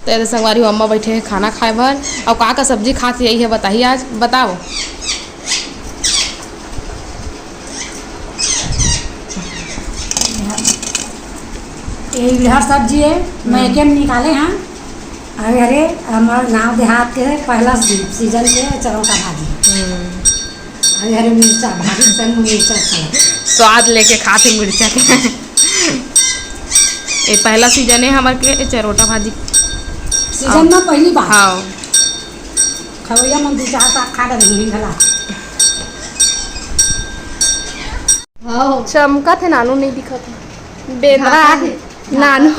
तो ऐसे संगवारी अम्मा बैठे हैं खाना खाए भर। और का सब्जी खाती यही है बताइए, आज बताओ। यही हर सब्जी है मैं के निकाले हैं। अरे हमारे गाँव देहात के पहला सीजन के चरौका भाजी। अरे मिर्चा भाजी संग मिर्चा स्वाद लेके खाते मिर्चा के। ये पहला सीजन है हमारे के चरोटा भाजी सीजन में पहली बार। हाँ खवैया मन 2-4 खा रही खला। हाँ चमका थे, नानू नहीं दिखा था बेदरा नानू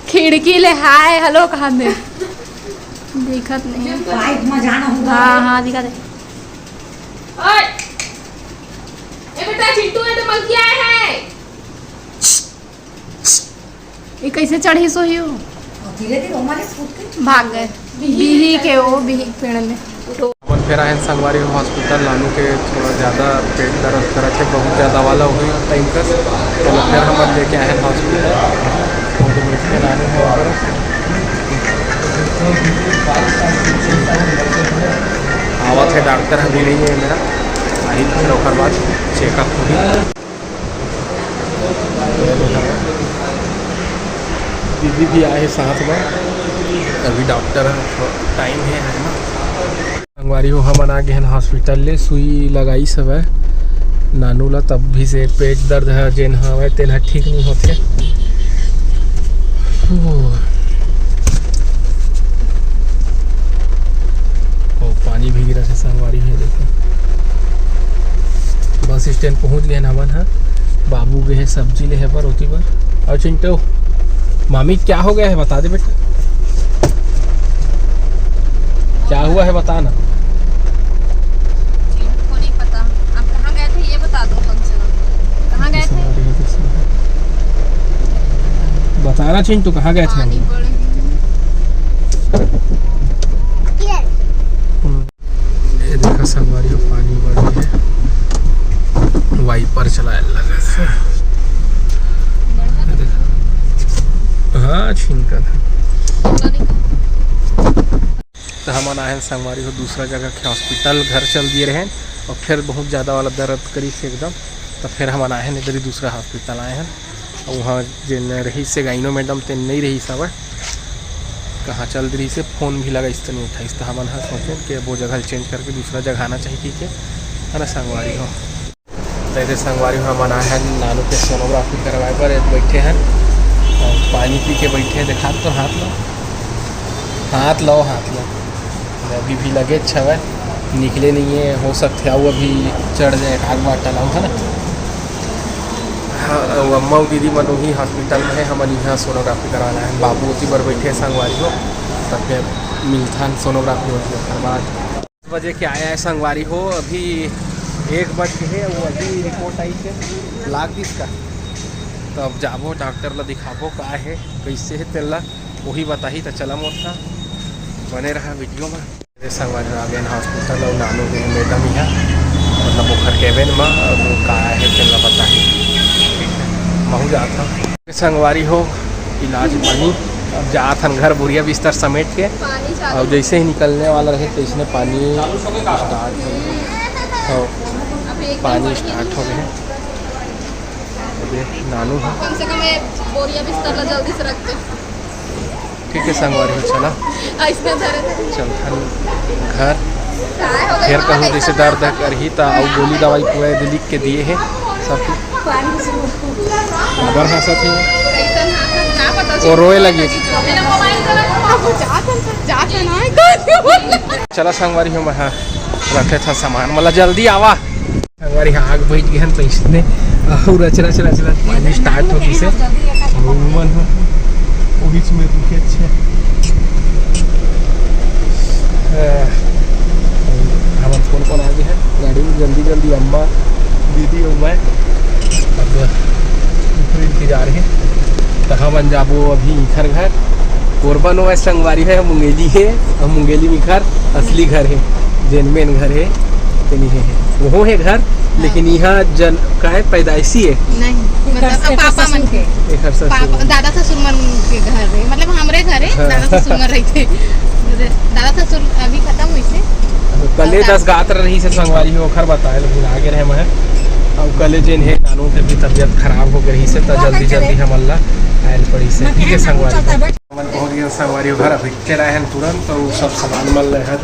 खिड़की ले हाय हेलो कहा दे दिखत नहीं। लाइट में जाना होगा। हाँ हाँ दिखा दे। ओए ए बेटा चिंटू है तो मंकी आए हैं। ये कैसे चढ़ी सो ही हो? धीरे धीरे हमारे कूद के भाग गए बिही के वो बिही पेड़ में। फिर आए संगवारी हॉस्पिटल नानू के थोड़ा ज़्यादा पेट दर्द कर रखे, बहुत ज़्यादा वाला हो गई टाइम का। तो फिर हम लेके आए हैं हॉस्पिटल। फिर नानू है आवा थे डॉक्टर अभी नहीं है मेरा, आई फिर और बाद चेकअप हुई। दीदी भी आए साथ में, अभी डॉक्टर टाइम है ना। संगवारी हो हम आ गए हैं हॉस्पिटल ले, सुई लगाई सब है नानू ला, तब भी से पेट दर्द है जेन हवे तेन ठीक नहीं होते। ओ पानी भी गिरा से संगवारी है देखो। बस स्टैंड पहुंच गए हमन है, बाबू गए है सब्जी ले है पर होती पर। और चिंटू मामी क्या हो गया है बता दे बेटा, क्या हुआ है बता ना। को नहीं पता आप कहाँ गए थे ये बता दो कम से कम। कहाँ गए थे बताना चिंटू कहाँ गए थे। ये देखा संगवारी हो पानी बढ़ गया है, वाइपर चलाए लगा से। हाँ छिनका तो हम आए हैं संगवारी को दूसरा जगह के हॉस्पिटल, घर चल दिए रहे और फिर बहुत ज़्यादा वाला दर्द करी से एकदम। तो फिर हम आए हैं इधर ही दूसरा हॉस्पिटल आए हैं। और वहाँ जिन रही से गाइनो मैडम तेन नहीं रही सब कहाँ चल रही से फ़ोन भी लगा इस नहीं उठा। इस तो हम सोचें कि वो जगह चेंज करके दूसरा जगह आना चाहिए ठीक है ना संगवारी हो। तो इधर संगवारी हो हम आए हैं नानू के सोनोग्राफी करवाए पर बैठे हैं और पानी पी के बैठे हैं। देखा तो हाथ लो हाथ लो हाथ लो, अभी भी लगे छवे निकले नहीं है, हो सकते आओ अभी चढ़ जाए आग बार टलाऊ है ना। हाँ अम्मा दीदी मन ही हॉस्पिटल में है, हम यहाँ सोनोग्राफी करवाना है। बाबू उसी पर बैठे संगवारी हो, तब फिर मिलता सोनोग्राफी होती है। हर बार 10 बजे के आया है संगवारी हो, अभी 1 बज के है, वो अभी रिपोर्ट आई है लाग दिस का। तो अब जाबो डॉक्टर ला दिखाबो का है कैसे है तेला वही बताही। तो चला मोटा बने रहा वीडियो में। संगवारी आ गए हॉस्पिटल और नानू गए मैडम यहाँ मतलब ओखर केबिन में का है तेला बताही। ठीक है महू जाता संगवारी हो इलाज पानी। अब जाता घर बुढ़िया बिस्तर समेट के और जैसे ही निकलने वाला रहे तो इसने पानी स्टार्ट हो पानी स्टार्ट हो गए। नानू है कम से कम बोरिया बिस्तर जल्दी से रखते। ठीक है संगवारी हो चला चल घर फिर कहूँ जैसे दर्द कर ही तो गोली दवाई पूरा लिख के दिए हैं सब खबर हंसत ही और रोए लगी। चला संगवारी हो मैं रखे था सामान मतलब जल्दी आवा। संगवारी आग बैठ गए तो इसने और रचना चला चला पानी स्टार्ट हो से मन हो वो बीच में रुके अच्छे। हम कौन आ गए हैं गाड़ी में जल्दी जल्दी अम्मा दीदी और मैं अब इंतजार है। तो हम जाबो अभी इधर घर कोरबन हो संगवारी है मुंगेली है और मुंगेली में घर असली घर है जेन मेन घर है तेनी है वो है घर लेकिन यहाँ जन का है पैदाइशी है नहीं मतलब अब पापा मन के एक हर पापा ससुर दादा ससुर मन के घर रहे मतलब हमरे घरे हाँ। दादा ससुर मन रही थे दादा ससुर अभी खत्म हुई थे कले 10 गात रही से संगवारी हो खर बताए लोग आगे रहे मैं अब कले जिन है नानू के भी तबीयत खराब हो गई से तो जल्दी जल्दी हम अल्लाह आयल पड़ी से ठीक है संगवारी मन पहुंच गया संगवारी घर अभी चला है तुरंत तो सब सामान मल रहे हैं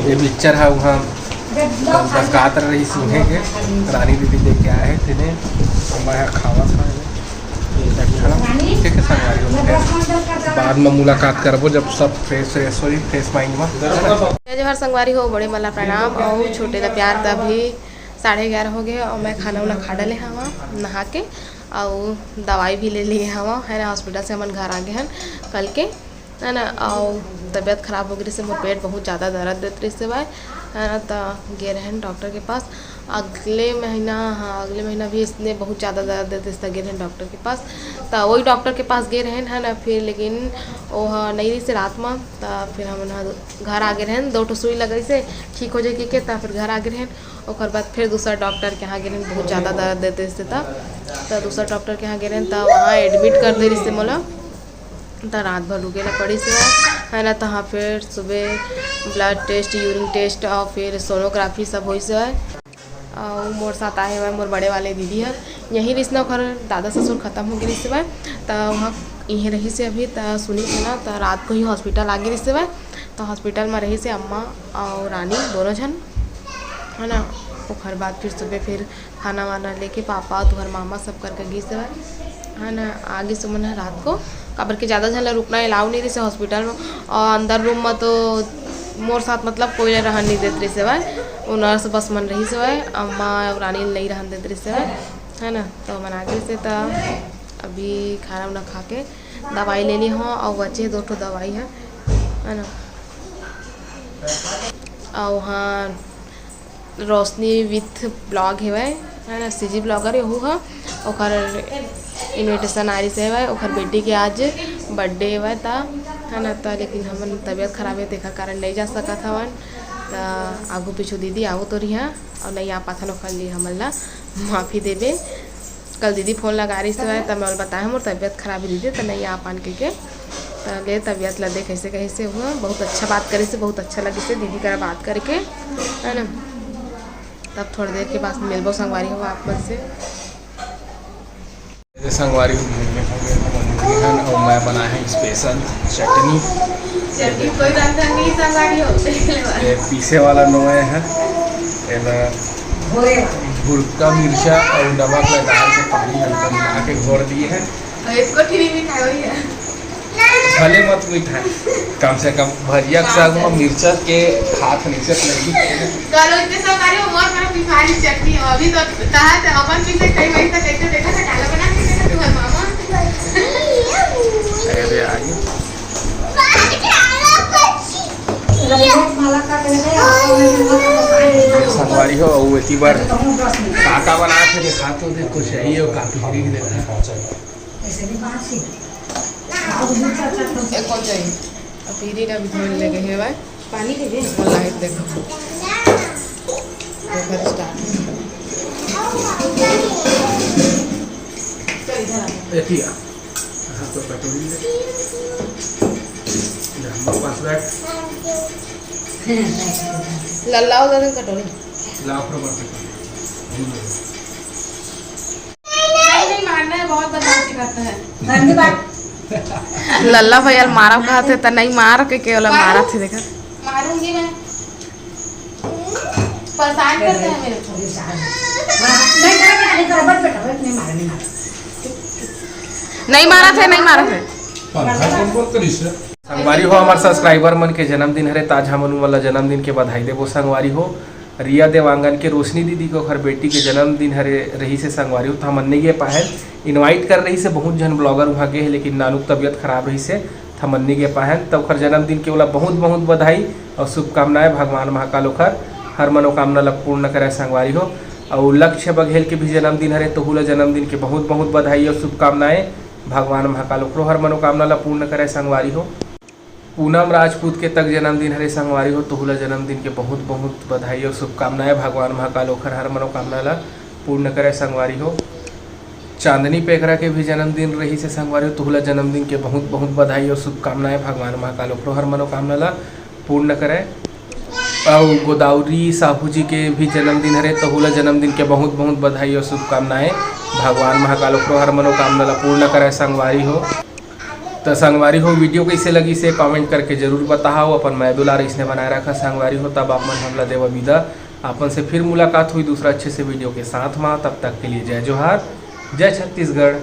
ये पिक्चर है वहाँ 10 गात रही सुने के रानी दीदी लेके आए थे ने मैं खावा था ठीक है संगवारी बाद में मुलाकात करबो जब सब फ्रेश हो फ्रेश माइंड में जोहर संगवारी हो बड़े मला प्रणाम और छोटे ला प्यार तभी 11:30 हो गए और मैं खाना वाना खा डाले हवा नहा के और दवाई भी ले लिए हवा है ना हॉस्पिटल से हम घर आ गए हैं कल के है ना और तबीयत खराब हो गई से मोर पेट बहुत ज़्यादा दर्द देते रही से भाई है ना तो गए रहे डॉक्टर के पास अगले महीना भी इसने बहुत ज़्यादा दर्द देते से गए रहे डॉक्टर के पास तो वही डॉक्टर के पास गए रहे है ना फिर लेकिन वो नहीं रही से रात में तो फिर हम घर आ गए रहे 2 सुई लग रही से ठीक हो जाएगी के तो फिर घर आ गए रहे और बाद फिर दूसरा डॉक्टर के यहाँ गए रहे बहुत ज़्यादा दर्द देते से तो दूसरा डॉक्टर के यहाँ गए रहे तो वहाँ एडमिट कर दे रही से मोला तो रात भर रुके ना पड़ी से है ना तो हाँ फिर सुबह ब्लड टेस्ट यूरिन टेस्ट और फिर सोनोग्राफी सब हुई से है और मोर साथ आए हुए मोर बड़े वाले दीदी है यहीं रिश्ता घर दादा ससुर ख़त्म हो गई रिश्ते तो वहाँ यहीं रही से अभी तो सुनी थे ना तो रात को ही हॉस्पिटल आ गई रिश्ते तो हॉस्पिटल में रही से अम्मा और रानी दोनों जन है ना और बाद फिर सुबह फिर खाना वाना लेके पापा तुम्हार मामा सब करके गई से है ना आगे सुमन है रात को काबर के ज़्यादा झन रुकना अलाउ नहीं रही से हॉस्पिटल में और अंदर रूम में तो मोर साथ मतलब कोई रहन नहीं देते रही से भाई वो नर्स बस मन रही से भाई अम्मा और रानी नहीं रहन देते रही से भाई है ना तो मन आगे से तो अभी खाना वाना खा के दवाई ले ली हूँ और बचे 2 दवाई है ना और वहाँ रोशनी विथ ब्लॉग है ना सीजी ब्लॉगर यहू है और इन्विटेशन आ रही से है और बेटी के आज बर्थडे है ना तो लेकिन हमन तबीयत खराब है देखा कारण नहीं जा सका था वन तो आगू पीछू दीदी आओ तो रही और नहीं आ पाथा कल लिए हमला माफ़ी देवे कल दीदी फ़ोन लगा रही से तो मैं बताया मोर तबीयत खराब है दीदी तो नहीं आ पान के तो ले तबीयत लदे कैसे हुआ बहुत अच्छा बात करे से बहुत अच्छा लगे से दीदी का बात करके है ना तब थोड़ी देर के बाद मिलबो संगवारी हो आप मन से संगवारी और मैं बनाया है स्पेशल चटनी ये पीसे वाला नोए है भुरका मिर्चा और नमक में डाल के पानी हल्का मिला के घोर दिए हैं भले मत मीठा कम से कम भजिया के साथ में मिर्चा के हाथ नीचे लगी करो इतने संगवारी हो मोर मेरा बिहारी चटनी अभी तो तहत अपन पीछे कई महीने तक कैसे देखा था डाला बना के तू मामा अरे आगे संगवारी हो और इतनी बार काका बना के दिखा तो दे कुछ है ही और काफी खरीद देता एक हो जाए अब पीरी का भी धोने लगे हैं भाई पानी के भी लाइट देखो देखो स्टार्ट एतिया हां तो कटोरी ले हम पास बैठ लल्ला उधर कटोरी लाओ प्रॉपर नहीं मारना है बहुत बदमाशी करता है लल्ला भैया मारा कहा थे तो नहीं मार के केवल मारा थे देखा मारूंगी मैं परेशान करते हैं मेरे को नहीं मारा थे संगवारी हो हमारे सब्सक्राइबर मन के जन्मदिन हरे ताजा मनु वाला जन्मदिन के बधाई देवो संगवारी हो रिया देवांगन के रोशनी दीदी को घर बेटी के जन्मदिन हरे रही से संगवारी हो तो हम नहीं गए पाए इनवाइट कर रही से बहुत जन ब्लॉगर वहाँ गए लेकिन नानू तबीयत खराब रही से थमन नहीं गए पाए तब खर जन्मदिन के वाला बहुत बहुत बधाई और शुभकामनाएं भगवान महाकाल ओखर हर मनोकामना ला पूर्ण करे संगवारी हो और लक्ष्य बघेल के भी जन्मदिन हरे तो हुला जन्मदिन के बहुत बहुत बधाई और शुभकामनाएं भगवान महाकाल ओखरो हर मनोकामना ला पूर्ण करे संगवारी हो। पूनम राजपूत के तक जन्मदिन हरे संगवारी हो, तोहुला जन्मदिन के बहुत बहुत बधाई और शुभकामनाएं। भगवान महाकाल ओखर हर मनोकामना ला पूर्ण करे संगवारी हो। चांदनी पेखरा के भी जन्मदिन रही से संगवारी हो, तोहुला जन्मदिन के बहुत बहुत बधाई और शुभकामनाएं। भगवान महाकाल ओखरो हर मनोकामना ला पूर्ण करे। और गोदावरी साहू जी के भी जन्मदिन हरे, तोहुला जन्मदिन के बहुत बहुत बधाई और शुभकामनाएं। भगवान महाकाल ओखरो हर मनोकामना ला पूर्ण करे संगवारी हो। तो संगवारी हो वीडियो कैसे लगी से कमेंट करके जरूर बताओ। अपन मैं दुलार इसने बनाए रखा संगवारी हो। तब आप मन हमला देवा विदा, अपन से फिर मुलाकात हुई दूसरा अच्छे से वीडियो के साथ में। तब तक के लिए जय जोहार, जय छत्तीसगढ़।